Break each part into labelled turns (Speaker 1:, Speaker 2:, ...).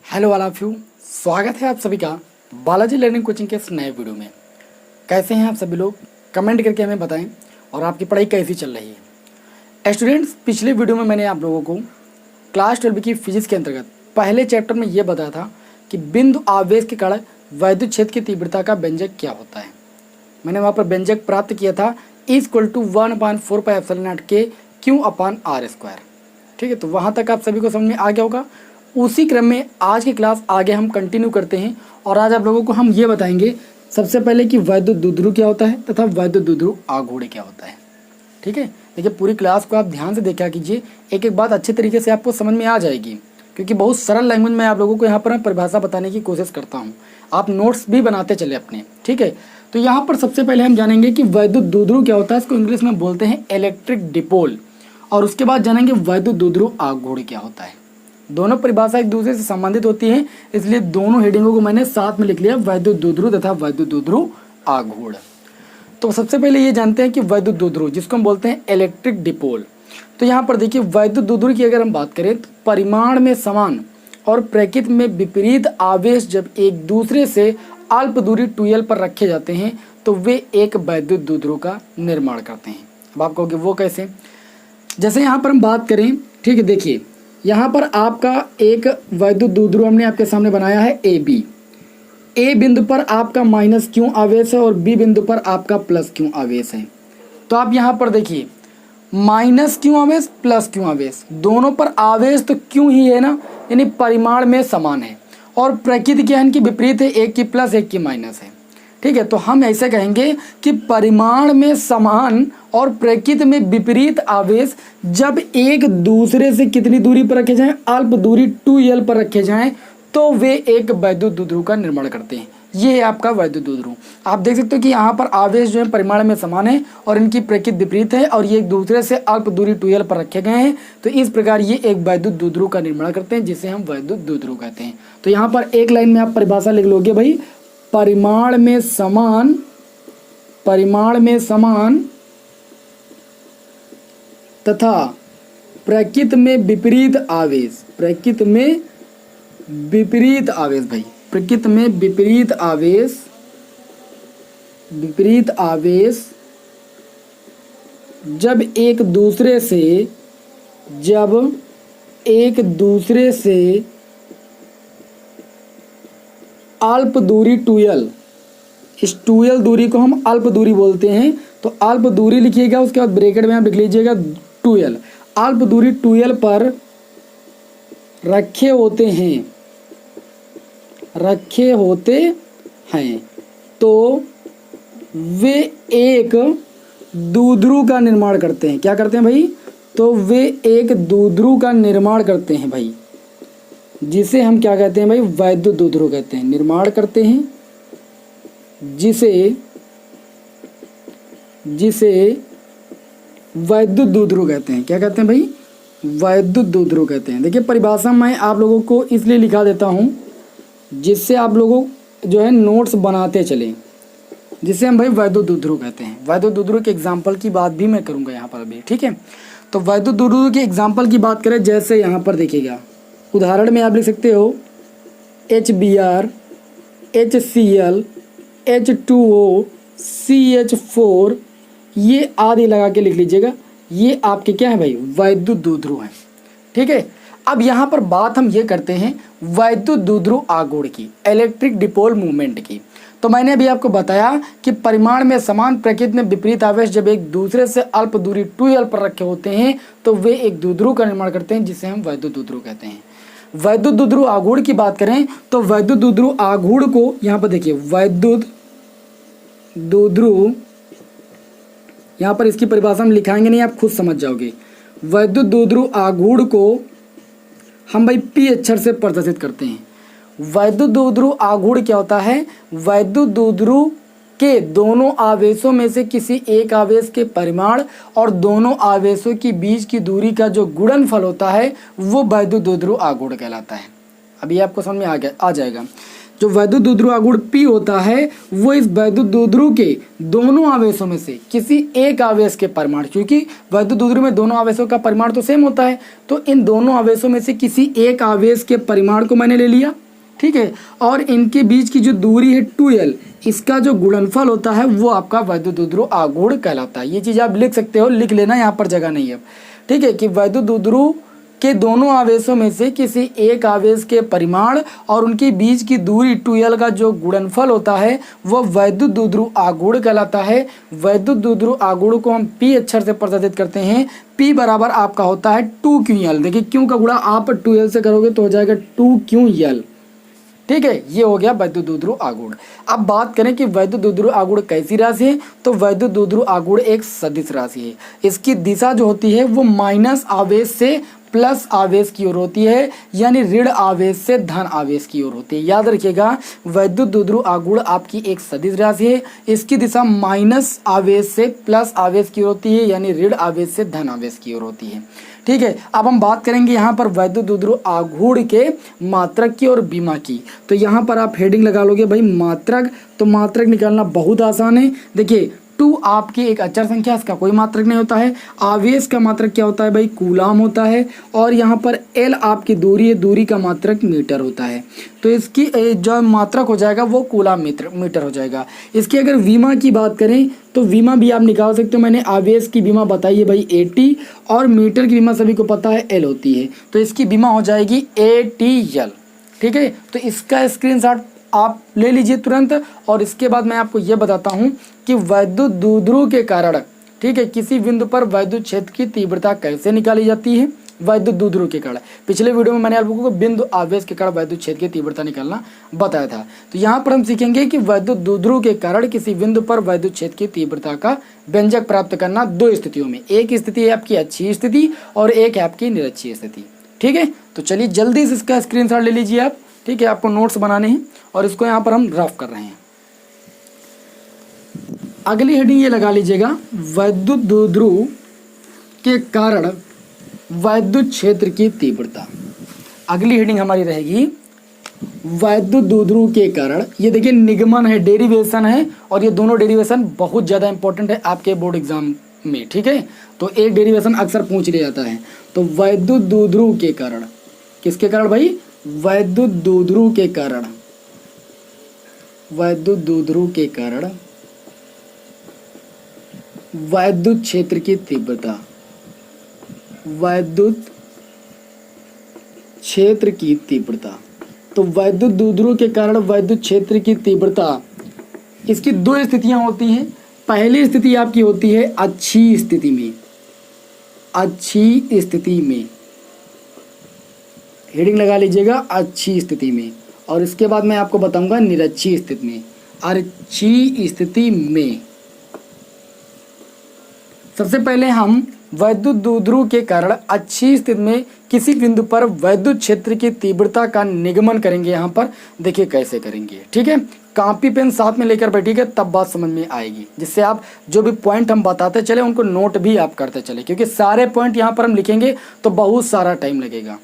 Speaker 1: Hello all of you, स्वागत है आप सभी का बालाजी लर्निंग कोचिंग के इस नए वीडियो में। कैसे हैं आप सभी लोग? कमेंट करके हमें बताएं और आपकी पढ़ाई कैसी चल रही है। स्टूडेंट्स, पिछले वीडियो में मैंने आप लोगों को क्लास 12 की फिजिक्स के अंतर्गत पहले चैप्टर में ये बताया था कि बिंदु आवेश के कारण वैद्युत क्षेत्र की तीव्रता का व्यंजक क्या होता है। मैंने वहाँ पर व्यंजक प्राप्त किया था =1/4πε0 के Q/r²। ठीक है, तो वहाँ तक आप सभी को समझ में आ गया होगा। उसी क्रम में आज की क्लास आगे हम कंटिन्यू करते हैं और आज आप लोगों को हम ये बताएंगे सबसे पहले कि वैद्युत द्विध्रुव क्या होता है तथा वैद्युत द्विध्रुव आघूर्ण क्या होता है। ठीक है, देखिए पूरी क्लास को आप ध्यान से देखा कीजिए, एक एक बात अच्छे तरीके से आपको समझ में आ जाएगी, क्योंकि बहुत सरल लैंग्वेज में आप लोगों को यहाँ पर मैं परिभाषा बताने की कोशिश करता हूँ। आप नोट्स भी बनाते चले अपने। ठीक है, तो यहाँ पर सबसे पहले हम जानेंगे कि वैद्युत द्विध्रुव क्या होता है। इसको इंग्लिश में बोलते हैं इलेक्ट्रिक डिपोल, और उसके बाद जानेंगे वैद्युत द्विध्रुव आघूर्ण क्या होता है। दोनों परिभाषा एक दूसरे से संबंधित होती हैं, इसलिए दोनों हेडिंगों को मैंने साथ में लिख लिया, वैद्युत द्विध्रुव तथा वैद्युत द्विध्रुव आघूर्ण। तो सबसे पहले ये जानते हैं कि वैद्युत द्विध्रुव, जिसको हम बोलते हैं इलेक्ट्रिक डिपोल। तो यहाँ पर देखिए वैद्युत द्विध्रुव की अगर हम बात करें तो परिमाण में समान और प्रकृति में विपरीत आवेश जब एक दूसरे से अल्प दूरी 2l पर रखे जाते हैं तो वे एक वैद्युत द्विध्रुव का निर्माण करते हैं। अब आप कहोगे वो कैसे? जैसे यहाँ पर हम बात करें, ठीक है, देखिए यहाँ पर आपका एक वैद्युत द्विध्रुव हमने आपके सामने बनाया है AB। A बिंदु पर आपका -Q आवेश है और B बिंदु पर आपका +Q आवेश है। तो आप यहाँ पर देखिए -Q आवेश +Q आवेश, दोनों पर आवेश तो Q ही है ना, यानी परिमाण में समान है, और प्रकृति क्या है इनकी विपरीत है, एक की प्लस एक की माइनस है। ठीक है, तो हम ऐसे कहेंगे कि परिमाण में समान और प्रकृति में विपरीत आवेश जब एक दूसरे से कितनी दूरी पर रखे जाएं, अल्प दूरी 2l पर रखे जाएं, तो वे एक वैद्युत द्विध्रुव का निर्माण करते हैं। ये है आपका वैद्युत द्विध्रुव। आप देख सकते हो कि यहाँ पर आवेश जो है परिमाण में समान है और इनकी प्रकृति विपरीत है, और ये एक दूसरे से अल्प दूरी 2l पर रखे गए हैं, तो इस प्रकार ये एक वैद्युत द्विध्रुव का निर्माण करते हैं, जिसे हम वैद्युत द्विध्रुव कहते हैं। तो यहाँ पर एक लाइन में आप परिभाषा लिख लोगे भाई, परिमाण में समान तथा प्रकृति में विपरीत आवेश, प्रकृति में विपरीत आवेश जब एक दूसरे से अल्प दूरी 2l, इस 2l दूरी को हम अल्प दूरी बोलते हैं, तो अल्प दूरी लिखिएगा, उसके बाद ब्रैकेट में आप लिख लीजिएगा 2l। अल्प दूरी 2l पर रखे होते हैं तो वे एक द्विध्रुव का निर्माण करते हैं। क्या करते हैं भाई? तो वे एक द्विध्रुव का निर्माण करते हैं भाई, जिसे हम क्या कहते हैं भाई? वैद्युत द्विध्रुव कहते हैं। निर्माण करते हैं जिसे वैद्युत द्विध्रुव कहते हैं। क्या कहते हैं भाई? वैद्युत द्विध्रुव कहते हैं। देखिए परिभाषा मैं आप लोगों को इसलिए लिखा देता हूँ जिससे आप लोगों जो है नोट्स बनाते चलें, जिसे हम भाई वैद्युत द्विध्रुव कहते हैं। वैद्युत द्विध्रुव के एग्जाम्पल की बात भी मैं करूँगा यहाँ पर अभी। ठीक है, तो वैद्युत द्विध्रुव के एग्जाम्पल की बात करें, जैसे यहाँ पर देखिएगा उदाहरण में आप लिख सकते हो HBr, HCl, H2O, CH4, ये आदि लगा के लिख लीजिएगा। ये आपके क्या है भाई? वैद्युत द्विध्रुव है। ठीक है, अब यहाँ पर बात हम ये करते हैं वैद्युत द्विध्रुव आघूर्ण की, इलेक्ट्रिक डिपोल मूवमेंट की। तो मैंने अभी आपको बताया कि परिमाण में समान प्रकृति में विपरीत आवेश जब एक दूसरे से अल्प दूरी 2l पर रखे होते हैं तो वे एक द्विध्रुव का निर्माण करते हैं, जिसे हम वैद्युत द्विध्रुव कहते हैं। वैद्युत द्विध्रुव आघूर्ण की बात करें तो वैद्युत द्विध्रुव आघूर्ण को यहाँ पर देखिए, वैद्युत द्विध्रुव, यहाँ पर इसकी परिभाषा हम लिखाएंगे नहीं, आप खुद समझ जाओगे। वैद्युत द्विध्रुव आघूर्ण को हम भाई P अक्षर से प्रदर्शित करते हैं। वैद्युत द्विध्रुव आघूर्ण क्या होता है? वैद्युत द्विध्रुव के दोनों आवेशों में से किसी एक आवेश के परिमाण और दोनों आवेशों के बीच की दूरी का जो गुणनफल होता है वो वैद्युत द्विध्रुव आघूर्ण कहलाता है। अभी आपको समझ में आ जाएगा। जो वैद्युत द्विध्रुव आघूर्ण P होता है वो इस वैद्युत द्विध्रुव के दोनों आवेशों में से किसी एक आवेश के परिमाण, क्योंकि वैद्युत द्विध्रुव में दोनों आवेशों का परिमाण तो सेम होता है, तो इन दोनों आवेशों में से किसी एक आवेश के परिमाण को मैंने ले लिया, ठीक है, और इनके बीच की जो दूरी है 2l, इसका जो गुणनफल होता है वो आपका वैद्युत द्विध्रुव आघूर्ण कहलाता है। ये चीज़ आप लिख सकते हो, लिख लेना, यहाँ पर जगह नहीं है, ठीक है, कि वैद्युत द्विध्रुव के दोनों आवेशों में से किसी एक आवेश के परिमाण और उनके बीच की दूरी 2l का जो गुणनफल होता है वो वैद्युत द्विध्रुव आघूर्ण कहलाता है। वैद्युत द्विध्रुव आघूर्ण को हम P अक्षर से प्रदर्शित करते हैं। P बराबर आपका होता है 2ql। देखिए क्यू का गुणा आप 2l से करोगे तो हो जाएगा 2ql, ठीक है, ये हो गया वैद्युत द्विध्रुव आघूर्ण। अब बात करें कि वैद्युत द्विध्रुव आघूर्ण कैसी राशि है, तो वैद्युत द्विध्रुव आघूर्ण एक सदिश राशि है। इसकी दिशा जो होती है वो माइनस आवेश से प्लस आवेश की ओर होती है, यानी ऋण आवेश से धन आवेश की ओर होती है। याद रखिएगा, वैद्युत द्विध्रुव आघूर्ण आपकी एक सदिश राशि है, इसकी दिशा माइनस आवेश से प्लस आवेश की ओर होती है, यानी ऋण आवेश से धन आवेश की ओर होती है, ठीक है। अब हम बात करेंगे यहाँ पर वैद्युत द्विध्रुव आघूर्ण के मात्रक की और बीमा की। तो यहाँ पर आप हेडिंग लगा लोगे भाई मात्रक, तो मात्रक निकालना बहुत आसान है। देखिए 2 आपकी एक अचर संख्या, इसका कोई मात्रक नहीं होता है। आवेश का मात्रक क्या होता है भाई, कूलाम होता है। और यहाँ पर L आपकी दूरी है, दूरी का मात्रक मीटर होता है, तो इसकी जो मात्रक हो जाएगा वो कूलाम मीटर हो जाएगा। इसकी अगर विमा की बात करें तो विमा भी आप निकाल सकते हो। मैंने आवेश की विमा बताई है भाई 80, और मीटर की विमा सभी को पता है L होती है, तो इसकी विमा हो जाएगी ATL, ठीक है। तो इसका स्क्रीनशॉट आप ले लीजिए तुरंत। और इसके बाद मैं आपको ये बताता हूँ कि वैद्युत द्विध्रुव के कारण, ठीक है, किसी बिंदु पर वैद्युत क्षेत्र की तीव्रता कैसे निकाली जाती है। वैद्युत द्विध्रुव के कारण पिछले वीडियो में मैंने आप लोगों को बिंदु आवेश के कारण वैद्युत क्षेत्र की तीव्रता निकालना बताया था। तो यहाँ पर हम सीखेंगे कि वैद्युत द्विध्रुव के कारण किसी बिंदु पर वैद्युत क्षेत्र की तीव्रता का व्यंजक प्राप्त करना दो स्थितियों में। एक स्थिति है आपकी अच्छी स्थिति और एक है आपकी निरक्षीय स्थिति, ठीक है। तो चलिए जल्दी से इसका स्क्रीनशॉट ले लीजिए आप, ठीक है, आपको नोट्स बनाने हैं और इसको यहाँ पर हम रफ कर रहे हैं। अगली हेडिंग ये लगा लीजिएगा, वैद्युत द्विध्रुव के कारण वैद्युत क्षेत्र की तीव्रता। अगली हेडिंग हमारी रहेगी वैद्युत द्विध्रुव के कारण। ये देखिए निगमन है, डेरिवेशन है, और ये दोनों डेरिवेशन बहुत ज़्यादा इंपॉर्टेंट है आपके बोर्ड एग्जाम में, ठीक है। तो एक डेरिवेशन अक्सर पूछ लिया जाता है। तो वैद्युत द्विध्रुव के कारण, किसके कारण भाई, वैद्युत द्विध्रुव के कारण, वैद्युत द्विध्रुव के कारण वैद्युत क्षेत्र की तीव्रता, वैद्युत क्षेत्र की तीव्रता। तो वैद्युत द्विध्रुव के कारण वैद्युत क्षेत्र की तीव्रता, इसकी दो स्थितियां होती हैं। पहली स्थिति आपकी होती है अच्छी स्थिति में, अच्छी स्थिति में, हेडिंग लगा लीजिएगा अच्छी स्थिति में। और इसके बाद मैं आपको बताऊंगा निरक्षीय स्थिति में। अच्छी स्थिति में सबसे पहले हम वैद्युत द्विध्रुव के कारण अच्छी स्थिति में किसी बिंदु पर वैद्युत क्षेत्र की तीव्रता का निगमन करेंगे। यहाँ पर देखिए कैसे करेंगे, ठीक है। कॉपी पेन साथ में लेकर बैठिएगा, तब बात समझ में आएगी, जिससे आप जो भी पॉइंट हम बताते चले उनको नोट भी आप करते चले, क्योंकि सारे पॉइंट यहाँ पर हम लिखेंगे तो बहुत सारा टाइम लगेगा,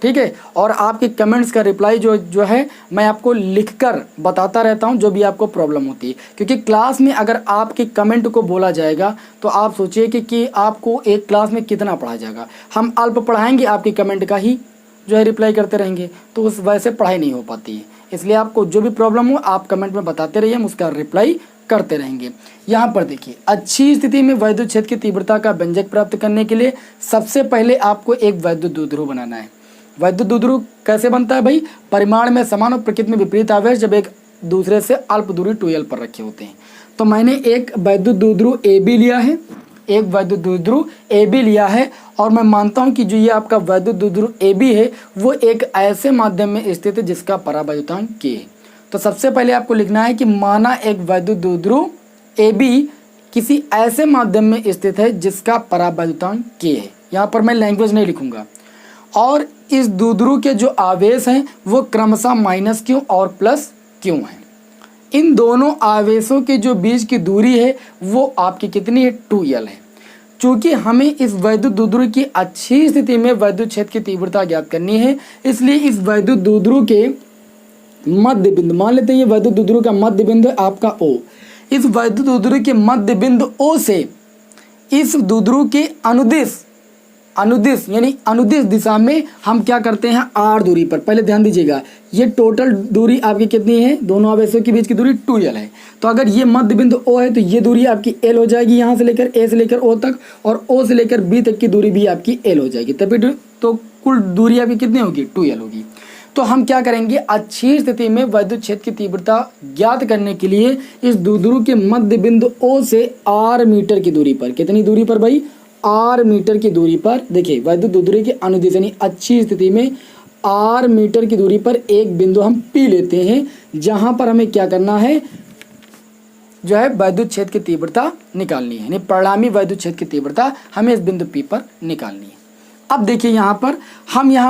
Speaker 1: ठीक है। और आपके कमेंट्स का रिप्लाई जो है मैं आपको लिखकर बताता रहता हूं, जो भी आपको प्रॉब्लम होती है, क्योंकि क्लास में अगर आपके कमेंट को बोला जाएगा तो आप सोचिए कि आपको एक क्लास में कितना पढ़ा जाएगा। हम अल्प पढ़ाएंगे, आपके कमेंट का ही जो है रिप्लाई करते रहेंगे, तो उस वजह से पढ़ाई नहीं हो पाती है। इसलिए आपको जो भी प्रॉब्लम हो आप कमेंट में बताते रहिए, हम उसका रिप्लाई करते रहेंगे। यहाँ पर देखिए अच्छी स्थिति में वैद्युत क्षेत्र की तीव्रता का व्यंजक प्राप्त करने के लिए सबसे पहले आपको एक वैद्युत द्विध्रुव बनाना है। वैद्युत द्विध्रुव कैसे बनता है भाई, परिमाण में समान और प्रकृति में विपरीत आवेश जब एक दूसरे से अल्प दूरी 2l पर रखे होते हैं। तो मैंने एक वैद्युत द्विध्रुव AB लिया है, एक वैद्युत द्विध्रुव AB लिया है, और मैं मानता हूं कि जो ये आपका वैद्युत द्विध्रुव AB है वो एक ऐसे माध्यम में स्थित है जिसका परावैद्युतांक K है। तो सबसे पहले आपको लिखना है कि माना एक वैद्युत द्विध्रुव AB किसी ऐसे माध्यम में स्थित है जिसका परावैद्युतांक K है। यहाँ पर मैं लैंग्वेज नहीं लिखूंगा। और इस द्विध्रुव के जो आवेश हैं वो क्रमशः -q और +q हैं। इन दोनों आवेशों के जो बीच की दूरी है वो आपकी कितनी है, 2l है। चूंकि हमें इस वैद्युत द्विध्रुव की अच्छी स्थिति में वैद्युत क्षेत्र की तीव्रता ज्ञात करनी है, इसलिए इस वैद्युत द्विध्रुव के मध्य बिंदु, मान लेते हैं ये वैद्युत द्विध्रुव का मध्य बिंदु है आपका O। इस वैद्युत द्विध्रुव के मध्य बिंदु O से इस द्विध्रुव के अनुदिश यानी अनुदिश दिशा में हम क्या करते हैं, r दूरी पर। पहले ध्यान दीजिएगा, ये टोटल दूरी आपकी कितनी है, दोनों आवेशों के बीच की दूरी 2l है। तो अगर ये मध्य बिंदु O है तो ये दूरी आपकी l हो जाएगी, यहाँ से लेकर A से लेकर O तक, और O से लेकर B तक की दूरी भी आपकी l हो जाएगी। तभी तो कुल दूरी आपकी कितनी होगी, 2l होगी। तो हम क्या करेंगे, अच्छी स्थिति में वैद्युत क्षेत्र की तीव्रता ज्ञात करने के लिए इस द्विध्रुव के मध्य बिंदु O से r मीटर की दूरी पर, कितनी दूरी पर भाई, r मीटर की दूरी पर, देखिए वैद्युत द्विध्रुव की अनुदिश यानी अच्छी स्थिति में r मीटर की दूरी पर एक बिंदु हम P लेते हैं, जहां पर हमें क्या करना है, जो है वैद्युत क्षेत्र की तीव्रता निकालनी है, यानी परिणामी वैद्युत क्षेत्र की तीव्रता हमें इस बिंदु P पर निकालनी है। अब देखिए यहाँ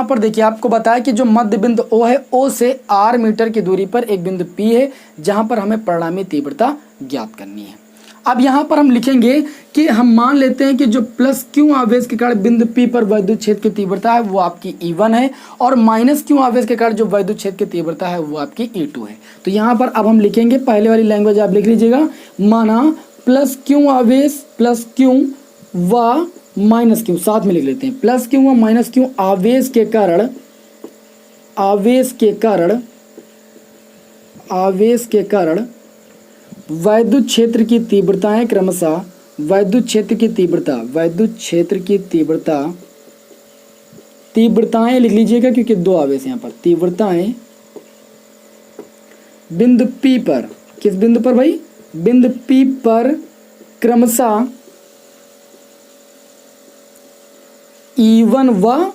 Speaker 1: पर देखिए आपको बताया कि जो मध्य बिंदु O है, O से r मीटर की दूरी पर एक बिंदु P है, जहां पर हमें परिणामी तीव्रता ज्ञात करनी है। अब यहाँ पर हम लिखेंगे कि हम मान लेते हैं कि जो प्लस क्यू आवेश के कारण बिंदु P पर वैद्युत क्षेत्र की तीव्रता है वो आपकी E1 है, और माइनस क्यू आवेश के कारण जो वैद्युत क्षेत्र की तीव्रता है वो आपकी E2 है। तो यहाँ पर अब हम लिखेंगे, पहले वाली लैंग्वेज आप लिख लीजिएगा, माना प्लस क्यू आवेश प्लस क्यू व माइनस क्यू, साथ में लिख लेते हैं, प्लस क्यू व माइनस क्यू आवेश के कारण वैद्युत क्षेत्र की तीव्रताएं क्रमशः वैद्युत क्षेत्र की तीव्रताएं लिख लीजिएगा, क्योंकि दो आवेश यहाँ पर, तीव्रताएं बिंदु P पर, किस बिंदु पर भाई, बिंदु P पर क्रमशः E1 व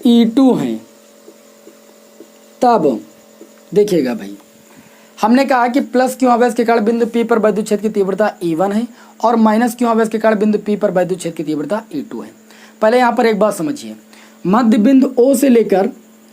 Speaker 1: E2 हैं। तब देखिएगा भाई, हमने कहा कि प्लस क्यू आवेश के कारण बिंदु P पर वैद्युत क्षेत्र की तीव्रता E1 है, और माइनस क्यू आवेश के कारण बिंदु P पर वैद्युत क्षेत्र की तीव्रता E2 है। पहले यहाँ पर एक बात समझिए, मध्य बिंदु O से लेकर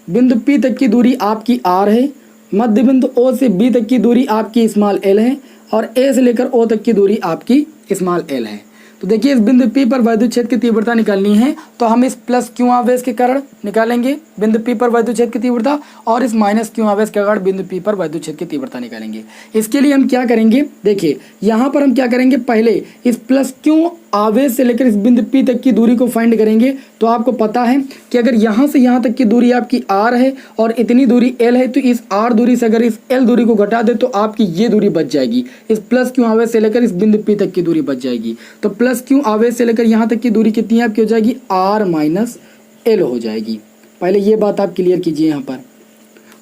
Speaker 1: बिंदु P तक की दूरी आपकी r है, मध्य बिंदु O से B तक की दूरी आपकी स्मॉल l है, और A से लेकर O तक की दूरी आपकी स्मॉल l है। तो देखिए इस बिंदु P पर वैद्युत क्षेत्र की तीव्रता निकालनी है, तो हम इस प्लस क्यू आवेश के कारण निकालेंगे बिंदु P पर वैद्युत क्षेत्र की तीव्रता, और इस माइनस क्यू आवेश के कारण बिंदु P पर वैद्युत क्षेत्र की तीव्रता निकालेंगे। इसके लिए हम क्या करेंगे, देखिए यहाँ पर हम क्या करेंगे, पहले इस प्लस क्यू आवेश से लेकर इस बिंदु P तक की दूरी को फाइंड करेंगे। तो आपको पता है कि अगर यहाँ से यहाँ तक की दूरी आपकी r है और इतनी दूरी l है, तो इस r दूरी से अगर इस l दूरी को घटा दे तो आपकी ये दूरी बच जाएगी, इस प्लस क्यू आवेश से लेकर इस बिंदु P तक की दूरी बच जाएगी। तो प्लस क्यू आवेश से लेकर यहाँ तक की दूरी कितनी आपकी हो जाएगी, r माइनस l हो जाएगी। पहले ये बात आप क्लियर कीजिए यहाँ पर।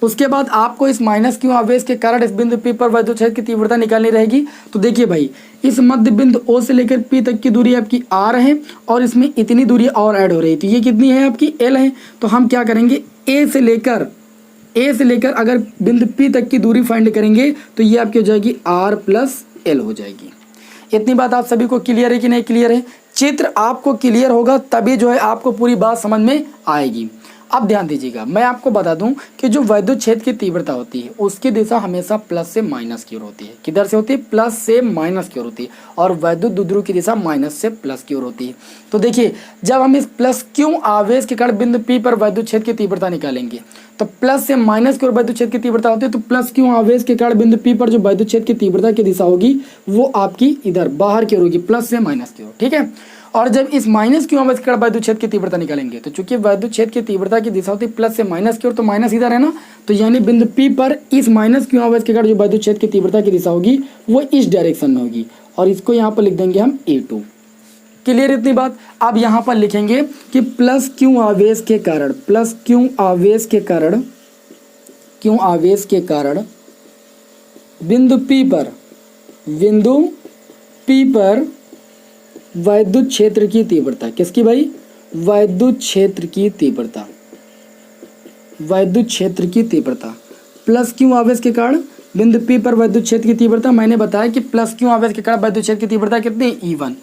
Speaker 1: उसके बाद आपको इस माइनस क्यू आवेश के कारण इस बिंदु P पर वैद्युत क्षेत्र की तीव्रता निकालनी रहेगी। तो देखिए भाई, इस मध्य बिंदु O से लेकर P तक की दूरी आपकी r है, और इसमें इतनी दूरी और ऐड हो रही है, तो ये कितनी है आपकी l है। तो हम क्या करेंगे, A से लेकर अगर बिंदु P तक की दूरी फाइंड करेंगे तो ये आपकी हो जाएगी r प्लस l हो जाएगी। इतनी बात आप सभी को क्लियर है कि नहीं क्लियर है? चित्र आपको क्लियर होगा तभी जो है आपको पूरी बात समझ में आएगी। अब ध्यान दीजिएगा, मैं आपको बता दूं कि जो वैद्युत क्षेत्र की तीव्रता होती है उसकी दिशा हमेशा प्लस से माइनस की ओर होती है। किधर से होती है? प्लस से माइनस की ओर होती है। और वैद्युत द्विध्रुव की दिशा माइनस से प्लस की ओर होती है। तो देखिए, जब हम इस प्लस क्यू आवेश के कारण बिंदु P पर वैद्युत क्षेत्र की तीव्रता निकालेंगे तो प्लस से माइनस की ओर वैद्युत क्षेत्र की तीव्रता होती है। तो प्लस क्यू आवेश के कारण बिंदु P पर जो वैद्युत क्षेत्र की तीव्रता की दिशा होगी वो आपकी इधर बाहर की ओर होगी, प्लस से माइनस की ओर। ठीक है। और जब इस माइनस क्यू आवेश के कारण वैद्युत क्षेत्र की तीव्रता निकालेंगे तो चूंकि वैद्युत क्षेत्र की तीव्रता की दिशा होती है प्लस से माइनस की ओर, तो माइनस इधर है ना, तो यानी बिंदु P पर इस माइनस क्यू आवेश के कारण जो वैद्युत क्षेत्र की तीव्रता की दिशा होगी वो इस डायरेक्शन में होगी, और इसको यहाँ पर लिख देंगे हम A2। क्लियर इतनी बात? अब यहाँ पर लिखेंगे कि प्लस क्यू आवेश के कारण बिंदु P पर वैद्युत क्षेत्र की तीव्रता, किसकी भाई? वैद्युत क्षेत्र की तीव्रता प्लस क्यू आवेश के कारण बिंदु P पर वैद्युत क्षेत्र की तीव्रता, मैंने बताया कि प्लस क्यू आवेश के कारण वैद्युत क्षेत्र की तीव्रता कितनी? E1।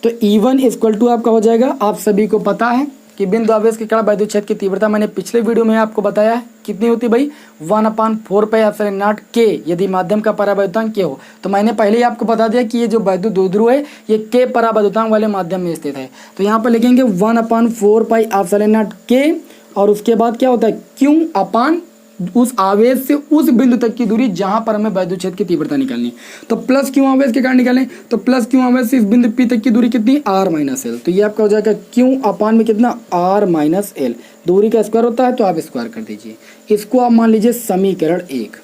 Speaker 1: तो E1 इक्वल टू आपका हो जाएगा, आप सभी को पता है कि बिंदु आवेश के कारण वैद्युत क्षेत्र की तीव्रता मैंने पिछले वीडियो में आपको बताया है कितनी होती है भाई? 1/4πε0 K, यदि माध्यम का परावैद्युतांक K हो। तो मैंने पहले ही आपको बता दिया कि ये जो वैद्युत द्विध्रुव है ये K परावैद्युतांक वाले माध्यम में स्थित है। तो यहाँ पर लिखेंगे 1/4πε0 K, और उसके बाद क्या होता है? Q/R उस आवेश से उस बिंदु तक की दूरी जहां पर हमें वैद्युत क्षेत्र की तीव्रता निकालनी है। तो प्लस क्यू आवेश के कारण निकालें, तो प्लस क्यू आवेश से इस बिंदु पी तक की दूरी कितनी, आर माइनस एल। तो ये आपका हो जाएगा क्यू अपान में कितना, आर माइनस एल। दूरी का स्क्वायर होता है तो आप स्क्वायर कर दीजिए। इसको आप मान लीजिए समीकरण 1।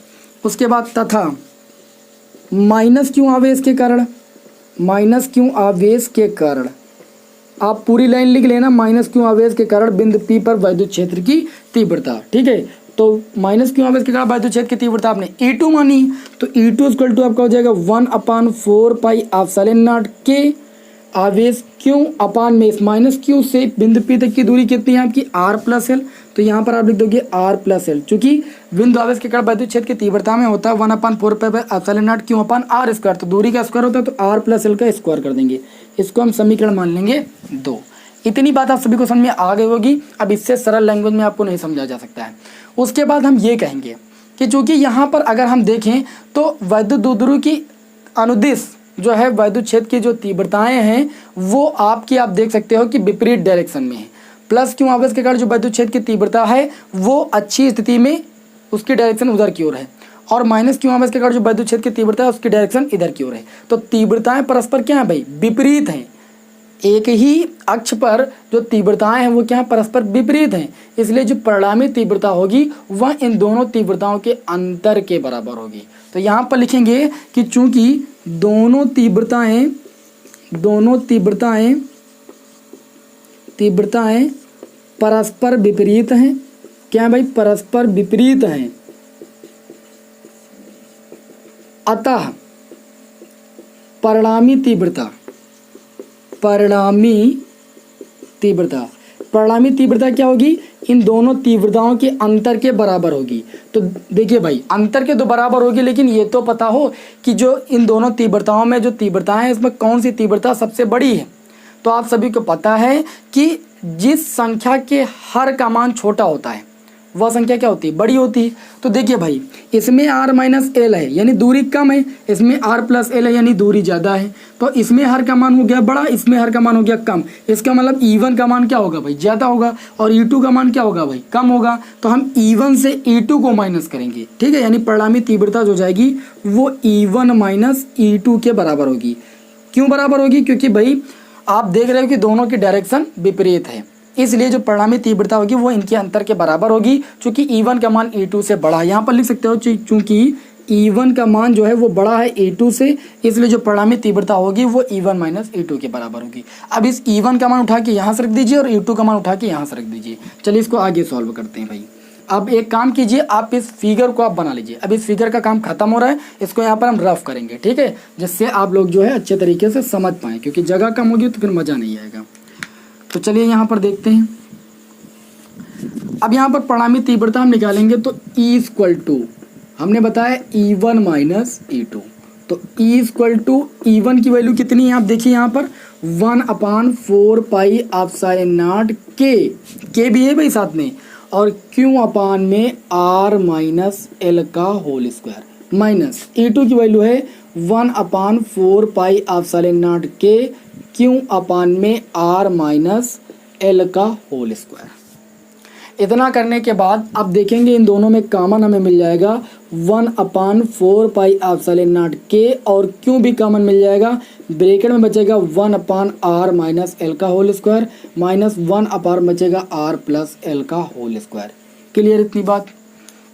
Speaker 1: उसके बाद तथा माइनस क्यू आवेश के कारण, माइनस क्यू आवेश के कारण आप पूरी लाइन लिख लेना, माइनस क्यू आवेश के कारण बिंदु पी पर वैद्युत क्षेत्र की तीव्रता। ठीक है, तो माइनस क्यू आवेश के कारण वैद्युत क्षेत्र की तीव्रता आपने E2 मानी, तो E2 इक्वल टू आपका हो जाएगा 1/4 पाई एप्सिलॉन नॉट के आवेश क्यू अपान में इस माइनस क्यू से बिंदु पी तक की दूरी कितनी है आपकी, आर प्लस एल। तो यहाँ पर आप लिख दोगे आर प्लस एल, चूंकि बिंदु आवेश के कारण वैद्युत क्षेत्र की तीव्रता में होता है 1/4 pi epsilon not q upon r square. तो दूरी का स्क्वायर होता है तो आर प्लस एल का स्क्वायर कर देंगे। इसको हम समीकरण मान लेंगे 2। इतनी बात आप सभी को समझ में आ गई होगी। अब इससे सरल लैंग्वेज में आपको नहीं समझा जा सकता है। उसके बाद हम ये कहेंगे कि चूंकि यहाँ पर अगर हम देखें तो वैद्युत द्विध्रुव की अनुदिश जो है वैद्युत क्षेत्र की जो तीव्रताएं हैं वो आपकी आप देख सकते हो कि विपरीत डायरेक्शन में है। प्लस क्यू आवेश के कारण जो वैद्युत क्षेत्र की तीव्रता है वो अच्छी स्थिति में उसकी डायरेक्शन उधर की ओर है, और माइनस क्यू आवेश के कारण जो वैद्युत क्षेत्र की तीव्रता है उसकी डायरेक्शन इधर की ओर है। तो तीव्रताएं परस्पर क्या है भाई, विपरीत हैं। एक ही अक्ष पर जो तीव्रताएं हैं वो क्या परस्पर विपरीत हैं, इसलिए जो परिणामी तीव्रता होगी वह इन दोनों तीव्रताओं के अंतर के बराबर होगी। तो यहाँ पर लिखेंगे कि चूंकि दोनों तीव्रताएं परस्पर विपरीत हैं, क्या है भाई, परस्पर विपरीत हैं, अतः परिणामी तीव्रता क्या होगी, इन दोनों तीव्रताओं के अंतर के बराबर होगी। तो देखिए भाई अंतर के दो बराबर होगी, लेकिन ये तो पता हो कि जो इन दोनों तीव्रताओं में जो तीव्रता है इसमें कौन सी तीव्रता सबसे बड़ी है। तो आप सभी को पता है कि जिस संख्या के हर का मान छोटा होता है वह संख्या क्या होती है, बड़ी होती है। तो देखिए भाई इसमें r माइनस एल है यानी दूरी कम है, इसमें r प्लस एल है यानी दूरी ज़्यादा है। तो इसमें हर का मान हो गया बड़ा, इसमें हर का मान हो गया कम। इसका मतलब E1 का मान क्या होगा भाई, ज़्यादा होगा, और E2 का मान क्या होगा भाई, कम होगा। तो हम E1 से E2 को माइनस करेंगे, ठीक है, यानी परिणामी तीव्रता जो जाएगी वो E1 माइनस E2 के बराबर होगी। क्यों बराबर होगी, क्योंकि भाई आप देख रहे हो कि दोनों की डायरेक्शन विपरीत है, इसलिए जो परिणामी तीव्रता होगी वो इनके अंतर के बराबर होगी। चूंकि E1 का मान E2 से बड़ा है, यहाँ पर लिख सकते हो चूंकि E1 का मान जो है वो बड़ा है E2 से, इसलिए जो परिणामी तीव्रता होगी वो E1 माइनस E2 के बराबर होगी। अब इस E1 का मान उठा के यहाँ से रख दीजिए और E2 का मान उठा के यहाँ से रख दीजिए। चलिए इसको आगे सॉल्व करते हैं भाई। अब एक काम कीजिए, आप इस फिगर को आप बना लीजिए। अब इस फिगर का काम खत्म हो रहा है, इसको यहाँ पर हम रफ करेंगे, ठीक है, जिससे आप लोग जो है अच्छे तरीके से समझ पाएँ, क्योंकि जगह कम होगी तो फिर मज़ा नहीं आएगा। तो चलिए यहाँ पर देखते हैं। अब यहाँ पर परिणामी तीव्रता हम निकालेंगे तो E इक्वल टू हमने बताया E1 माइनस E2। तो E इक्वल टू E1 की वैल्यू कितनी है आप देखिए यहाँ पर 1/4 पाई एप्सिलॉन नॉट के भी है भाई साथ में, और Q अपान में R माइनस एल का होल स्क्वायर, माइनस E2 की वैल्यू है 1/4 पाई एप्सिलॉन नॉट के Q अपान में R माइनस एल का होल स्क्वायर। इतना करने के बाद अब देखेंगे इन दोनों में कॉमन हमें मिल जाएगा 1/4 पाई एप्सिलॉन नॉट के, और Q भी कॉमन मिल जाएगा, ब्रैकेट में बचेगा 1/R माइनस एल का होल स्क्वायर माइनस 1/R बचेगा R प्लस एल का होल स्क्वायर। क्लियर इतनी बात।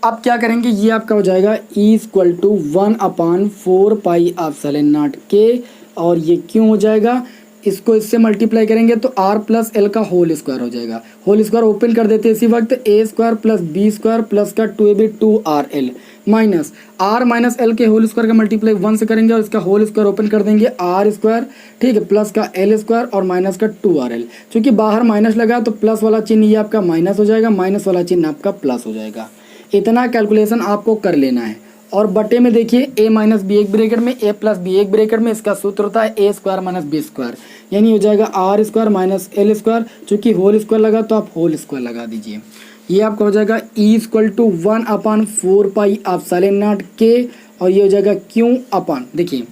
Speaker 1: अब क्या करेंगे, ये आपका हो जाएगा E equal to 1/4 pi epsilon not k, और ये Q हो जाएगा, इसको इससे मल्टीप्लाई करेंगे तो R प्लस एल का होल स्क्वायर हो जाएगा। होल स्क्वायर ओपन कर देते हैं इसी वक्त, A square plus B square plus का 2ab minus R minus L के होल स्क्वायर का मल्टीप्लाई 1 से करेंगे और इसका होल स्क्वायर ओपन कर देंगे R स्क्वायर, ठीक है, प्लस का एल स्क्वायर और माइनस का 2RL। चूंकि बाहर माइनस लगा तो प्लस वाला चिन्ह ये आपका माइनस हो जाएगा, माइनस वाला चिन्ह आपका प्लस हो जाएगा। इतना कैलकुलेशन आपको कर लेना है। और बटे में देखिए a माइनस बी एक ब्रैकेट में a प्लस बी एक ब्रैकेट में, इसका सूत्र होता है a square minus b square, यानी हो जाएगा R square minus l square. चूँकि होल स्क्वायर लगा तो आप होल स्क्वायर लगा दीजिए। ये आपका हो जाएगा E equal to 1/4 pi epsilon not k, और ये हो जाएगा Q अपान, देखिए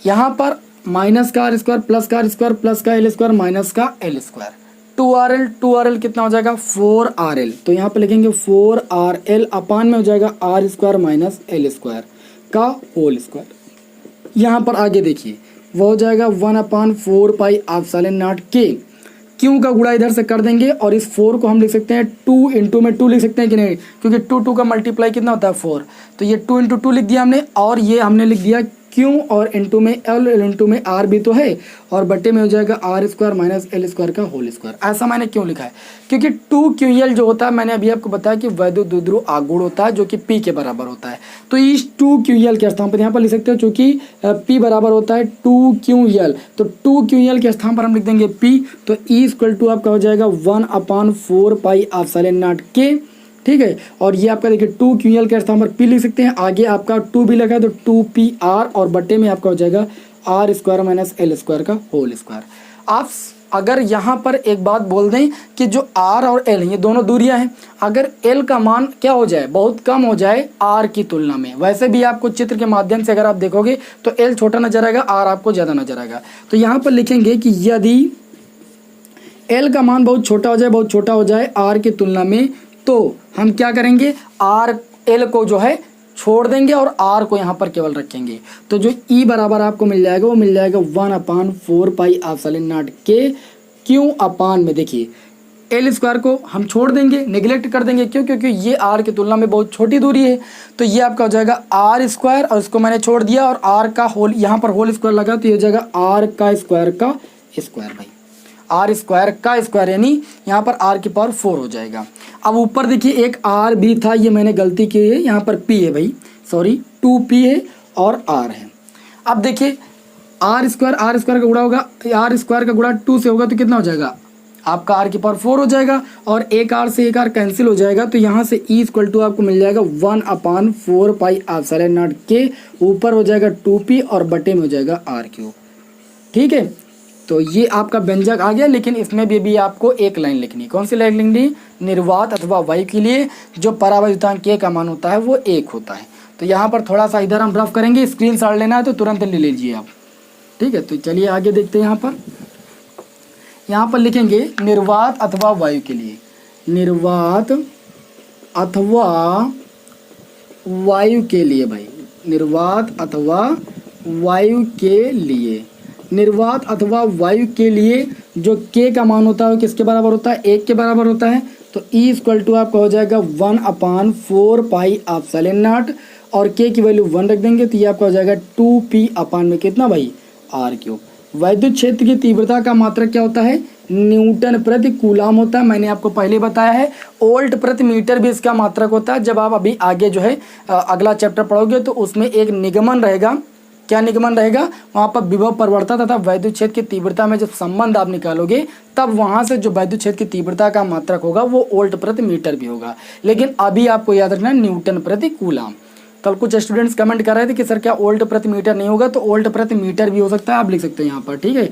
Speaker 1: यहाँ पर माइनस का R स्क्वायर प्लस का R स्क्वायर प्लस का एल स्क्वायर माइनस का एल स्क्वायर, 2RL कितना हो जाएगा 4RL, तो यहाँ पे लिखेंगे 4RL अपान में हो जाएगा R² माइनस L² का होल स्क्वायर। यहाँ पर आगे देखिए वो हो जाएगा 1/4 pi epsilon naught K। Q का गुणा इधर से कर देंगे और इस 4 को हम लिख सकते हैं 2 इंटू में 2 लिख सकते हैं कि नहीं, क्योंकि 2 का मल्टीप्लाई कितना होता है 4, तो ये 2 इंटू 2 लिख दिया हमने, और ये हमने लिख दिया क्यू और इंटू में एल, इंटू में आर भी तो है, और बट्टे में हो जाएगा R² माइनस L² का होल स्क्वायर। ऐसा मैंने क्यों लिखा है, क्योंकि 2QL जो होता है मैंने अभी आपको बताया कि वैद्युत द्विध्रुव आगुण होता है जो कि P के बराबर होता है, तो इस 2QL के स्थान पर यहाँ पर लिख सकते हो, चूंकि P बराबर होता है 2QL, तो 2QL के स्थान पर हम लिख देंगे P, तो E= आपका हो जाएगा 1/4 पाई एप्सिलॉन नॉट K, ठीक है। और ये आपका देखिए 2QL के स्थान पर P लिख सकते हैं, आगे आपका 2 भी लगा है तो 2PR, और बट्टे में आपका हो जाएगा R² माइनस L² का होल स्क्वायर। आप अगर यहाँ पर एक बात बोल दें कि जो R और L ये दोनों दूरियां हैं, अगर L का मान क्या हो जाए, बहुत कम हो जाए R की तुलना में, वैसे भी आपको चित्र के माध्यम से अगर आप देखोगे तो L छोटा नजर आएगा, R आपको ज़्यादा नजर आएगा, तो यहाँ पर लिखेंगे कि यदि L का मान बहुत छोटा हो जाए R की तुलना में, तो हम क्या करेंगे, L को जो है छोड़ देंगे और R को यहाँ पर केवल रखेंगे, तो जो E बराबर आपको मिल जाएगा वो मिल जाएगा 1/4 pi epsilon naught K Q upon में, देखिए L² को हम छोड़ देंगे, नेग्लेक्ट कर देंगे, क्यों, क्योंकि ये R की तुलना में बहुत छोटी दूरी है, तो ये आपका हो जाएगा R² और इसको मैंने छोड़ दिया, और R का होल यहाँ पर होल स्क्वायर लगा, तो ये हो जाएगा R का स्क्वायर का स्क्वायर भाई, R² का स्क्वायर, यानी यहाँ पर R की पावर 4 हो जाएगा। अब ऊपर देखिए एक R भी था, ये मैंने गलती की है, यहाँ पर P है भाई, सॉरी 2P है और R है। अब देखिए R² का गुणा होगा, R² का गुणा 2 से होगा तो कितना हो जाएगा आपका R की पावर 4 हो जाएगा, और एक R से एक R कैंसिल हो जाएगा, तो यहाँ से E= आपको मिल जाएगा 1/4 पाई एप्सिलॉन नॉट K, ऊपर हो जाएगा 2P और बटे में हो जाएगा R³, ठीक है। तो ये आपका व्यंजक आ गया, लेकिन इसमें भी आपको एक लाइन लिखनी है। कौन सी लाइन लिखनी, निर्वात अथवा वायु के लिए जो परावैद्युतांक K का मान होता है वो 1 होता है। तो यहाँ पर थोड़ा सा इधर हम रफ करेंगे, स्क्रीनशॉट लेना है तो तुरंत ले लीजिए आप, ठीक है। तो चलिए आगे देखते हैं, यहाँ पर लिखेंगे निर्वात अथवा वायु के लिए, निर्वात अथवा वायु के लिए भाई, निर्वात अथवा वायु के लिए, निर्वात अथवा वायु के लिए जो K का मान होता है वो किसके बराबर होता है, 1 के बराबर होता है, तो E= आपका हो जाएगा 1/4 पाई एप्सिलॉन नॉट, और K की वैल्यू 1 रख देंगे, तो ये आपका हो जाएगा 2P अपान में कितना भाई R³। वैद्युत क्षेत्र की तीव्रता का मात्रक क्या होता है, न्यूटन प्रति कूलाम होता है, मैंने आपको पहले बताया है। वोल्ट प्रति मीटर भी इसका मात्रक होता है। जब आप अभी आगे जो है अगला चैप्टर पढ़ोगे तो उसमें एक निगमन रहेगा, क्या निगमन रहेगा, वहाँ पर विभव प्रवणता तथा वैद्युत क्षेत्र की तीव्रता में जब संबंध आप निकालोगे तब वहाँ से जो वैद्युत क्षेत्र की तीव्रता का मात्रक होगा वो वोल्ट प्रति मीटर भी होगा, लेकिन अभी आपको याद रखना है न्यूटन प्रति कूलाम। कल कुछ स्टूडेंट्स कमेंट कर रहे थे कि सर क्या वोल्ट प्रति मीटर नहीं होगा, तो वोल्ट प्रति मीटर भी हो सकता है, आप लिख सकते हैं यहाँ पर, ठीक है।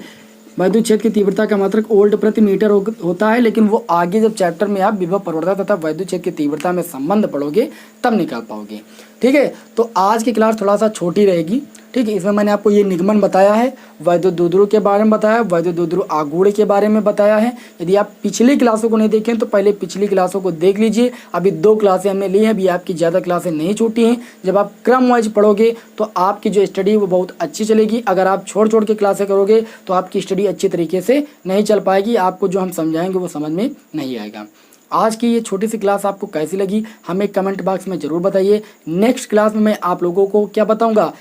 Speaker 1: वैद्युत क्षेत्र की तीव्रता का मात्रक वोल्ट प्रति मीटर होता है, लेकिन वो आगे जब चैप्टर में आप विभव प्रवणता तथा वैद्युत क्षेत्र की तीव्रता में संबंध पढ़ोगे तब निकाल पाओगे, ठीक है। तो आज की क्लास थोड़ा सा छोटी रहेगी, ठीक है। इसमें मैंने आपको ये निगमन बताया है, वैद्युत द्विध्रुव के बारे में बताया, वैद्युत द्विध्रुव आगुण के बारे में बताया है। यदि आप पिछली क्लासों को नहीं देखें तो पहले पिछली क्लासों को देख लीजिए। अभी 2 क्लासें हमने ली हैं, अभी आपकी ज़्यादा क्लासें नहीं छूटी हैं। जब आप क्रम वाइज पढ़ोगे तो आपकी जो स्टडी है वो बहुत अच्छी चलेगी। अगर आप छोड़ के क्लासें करोगे तो आपकी स्टडी अच्छी तरीके से नहीं चल पाएगी, आपको जो हम समझाएंगे वो समझ में नहीं आएगा। आज की ये छोटी सी क्लास आपको कैसी लगी हमें कमेंट बॉक्स में ज़रूर बताइए। नेक्स्ट क्लास में मैं आप लोगों को क्या बताऊंगा,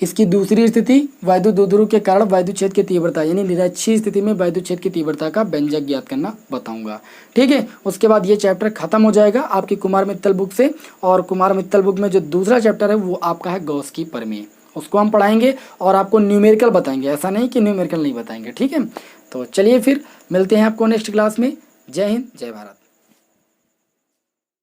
Speaker 1: इसकी दूसरी स्थिति वैद्युत द्विध्रुव के कारण वैद्युत क्षेत्र की तीव्रता यानी निरक्षीय स्थिति में वैद्युत क्षेत्र की तीव्रता का व्यंजक ज्ञात करना बताऊंगा, ठीक है। उसके बाद ये चैप्टर खत्म हो जाएगा आपकी कुमार मित्तल बुक से, और कुमार मित्तल बुक में जो दूसरा चैप्टर है वो आपका है गॉस की प्रमेय, उसको हम पढ़ाएंगे और आपको न्यूमेरिकल बताएंगे, ऐसा नहीं कि न्यूमेरिकल नहीं बताएंगे, ठीक है। तो चलिए फिर मिलते हैं आपको नेक्स्ट क्लास में। जय हिंद, जय भारत।